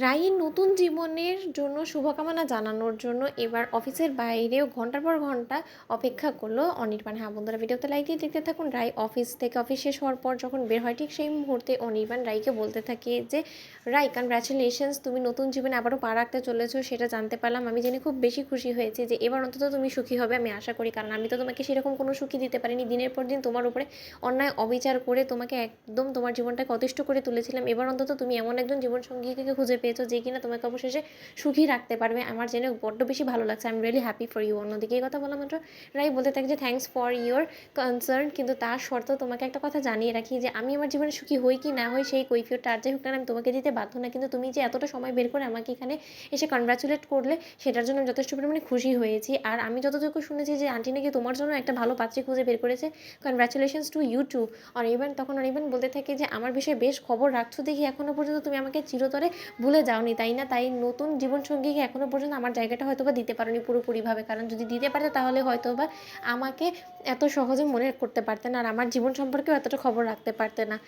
রাইয়ের নতুন জীবনের জন্য শুভকামনা জানানোর জন্য এবার অফিসের বাইরেও ঘন্টার পর ঘন্টা অপেক্ষা করলো অনির্বাণ। হ্যাঁ বন্ধুরা, ভিডিওতে লাইক দিয়ে দেখতে থাকুন। রাই অফিস শেষ হওয়ার পর যখন বের হয়, ঠিক সেই মুহূর্তে অনির্বাণ রাইকে বলতে থাকে যে রাই, কনগ্রাচুলেশনস, তুমি নতুন জীবনে আবারও পা রাখতে চলেছো, সেটা জানতে পারলাম। আমি জেনে খুব বেশি খুশি হয়েছি যে এবার অন্তত তুমি সুখী হবে, আমি আশা করি। কারণ আমি তো তোমাকে সেরকম কোনো সুখী দিতে পারিনি। দিনের পর দিন তোমার উপরে অন্যায় অবিচার করে তোমাকে একদম তোমার জীবনটাকে অতিষ্ঠ করে তুলেছিলাম। এবার অন্তত তুমি এমন একজন জীবনসঙ্গীকে খুঁজে পেয়েছো যে কিনা তোমাকে অবশেষে সুখী রাখতে পারবে। আমার জেনে বড্ড বেশি ভালো লাগছে। I am really happy for you. অন্যদিকে এই কথা বলা মাত্র রাই বলতে থাকে যে থ্যাঙ্কস ফর ইউর কনসার্ন, কিন্তু তার শর্তেও তোমাকে একটা কথা জানিয়ে রাখি যে আমি আমার জীবনে সুখী হই কি না হই সেই কৈফিয়তটা আর যাই হোক না আমি তোমাকে দিতে বাধ্য না, কিন্তু তুমি যে এতটা সময় বের করে আমাকে এখানে এসে কনগ্রাচুলেট করলে সেটার জন্য আমি যথেষ্ট পরিমাণে খুশি হয়েছি। আর আমি যতটুকু শুনেছি যে আন্টি নাকি তোমার জন্য একটা ভালো পাত্রী খুঁজে বের করেছে। Congratulations to you too. Anirban তখন অনির্বাণ বলতে থাকে যে আমার বিষয়ে বেশ খবর রাখছো দেখি, এখনো পর্যন্ত তুমি আমাকে চিরতরে ভুলে যাওনি, তাই না? তাই নতুন জীবনসঙ্গীকে এখনো পর্যন্ত আমার জায়গাটা হয়তো বা দিতে পারোনি পুরোপুরিভাবে। কারণ যদি দিতে পারতে তাহলে হয়তো বা আমাকে এত সহজে মনে করতে পারতে না, আর আমার জীবন সম্পর্কেও এতটা খবর রাখতে পারতে না।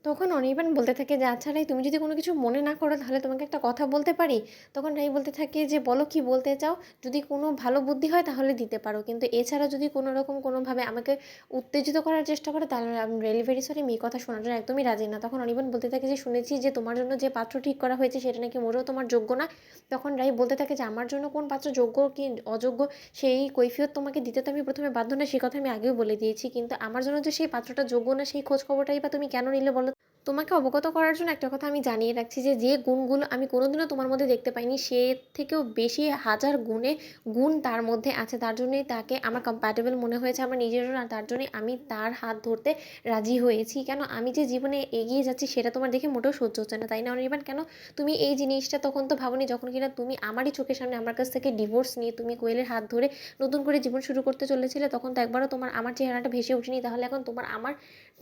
তখন অনির্বাণ বলতে থাকে যে আচ্ছা রাই, তুমি যদি কোনো কিছু মনে না করো তাহলে তোমাকে একটা কথা বলতে পারি? তখন রাই বলতে থাকে যে বলো, কি বলতে চাও? যদি কোনো ভালো বুদ্ধি হয় তাহলে দিতে পারো, কিন্তু এছাড়া যদি কোনো রকম কোনোভাবে আমাকে উত্তেজিত করার চেষ্টা করে তাহলে আমি রিয়েলি ভেরি সরি, আমি এই কথা শোনার জন্য একদমই রাজি না। তখন অনির্বাণ বলতে থাকে যে শুনেছি যে তোমার জন্য যে পাত্র ঠিক করা হয়েছে সেটা নাকি মোটেও তোমার যোগ্য না। তখন রাই বলতে থাকে যে আমার জন্য কোন পাত্র যোগ্য কি অযোগ্য সেই কৈফিয়ত তোমাকে দিতে তো আমি প্রথমে বাধ্য না, সেই কথা আমি আগেও বলে দিয়েছি। কিন্তু আমার জন্য যে সেই পাত্রটা যোগ্য না সেই খোঁজ খবরটাই বা তুমি কেন নিলে বলো? তোমাকে অবগত করার জন্য একটা কথা আমি জানিয়ে রাখছি যে, যে গুণগুলো আমি কোনোদিনও তোমার মধ্যে দেখতে পাইনি, সে থেকেও বেশি হাজার গুণে গুণ তার মধ্যে আছে। তার জন্যই তাকে আমার কম্প্যাটেবল মনে হয়েছে আমার নিজেরও, আর তার জন্যই আমি তার হাত ধরতে রাজি হয়েছি। কেন আমি যে জীবনে এগিয়ে যাচ্ছি সেটা তোমার দেখে মোটেও সহ্য হচ্ছে না, তাই না অনির্বাণ? কেন তুমি এই জিনিসটা তখন তো ভাবোনি যখন কিনা তুমি আমারই চোখের সামনে আমার কাছ থেকে ডিভোর্স নিয়ে তুমি কোয়েলের হাত ধরে নতুন করে জীবন শুরু করতে চলেছিলে? তখন তো একবারও তোমার আমার চেহারাটা ভেসে ওঠেনি। তাহলে এখন তোমার আমার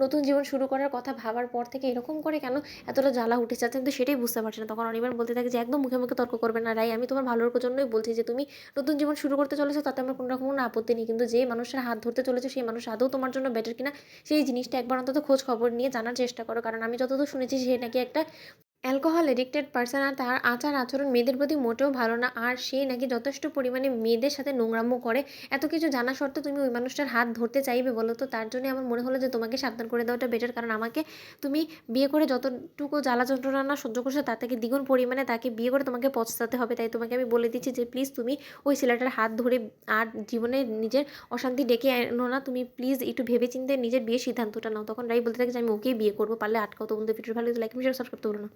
নতুন জীবন শুরু করার কথা ভাবার পর থেকে এরকম করে কেন এতটা জ্বালা উঠে যাচ্ছে? আমি তো সেটাই বুঝতে পারছি না। তখন অনির্বাণ বলতে থাকে যে একদম মুখে মুখে তর্ক করবে না রাই, আমি তোমার ভালোর জন্যই বলছি যে তুমি নতুন জীবন শুরু করতে চলেছো, তাতে আমার কোনো রকম কোনো আপত্তি নেই, কিন্তু যে মানুষের হাত ধরতে চলেছে সেই মানুষ আদৌ তোমার জন্য বেটার কিনা সেই জিনিসটা একবার অন্তত খোঁজ খবর নিয়ে জানার চেষ্টা করো। কারণ আমি যতদূর শুনেছি সে নাকি একটা অ্যালকোহল এডিক্টেড পারসন, আর তার আচার আচরণ মেয়েদের প্রতি মোটেও ভালো না, আর সে নাকি যথেষ্ট পরিমাণে মেয়েদের সাথে নোংরামো করে। এত কিছু জানা সত্ত্বেও তুমি ওই মানুষটার হাত ধরতে চাইবে বলো? তো তার জন্য আমার মনে হলো যে তোমাকে সাবধান করে দেওয়াটা বেটার। কারণ আমাকে তুমি বিয়ে করে যতটুকু জ্বালা যন্ত্রণা না সহ্য করছো তার থেকে দ্বিগুণ পরিমাণে তাকে বিয়ে করে তোমাকে পস্তাতে হবে। তাই তোমাকে আমি বলে দিচ্ছি যে প্লিজ তুমি ওই ছেলেটার হাত ধরে আর জীবনে নিজের অশান্তি ডেকে আনো না। তুমি প্লিজ একটু ভেবেচিন্তে নিজের বিয়ের সিদ্ধান্তটা নাও। তখন রাই বলতে থাকে যে আমি ওকেই বিয়ে করবো, পারলে আটকাও। তো বন্ধু, ভিডিও ভালো লাগলে লাইক, শেয়ার, সাবস্ক্রাইব করতে ভুলো না।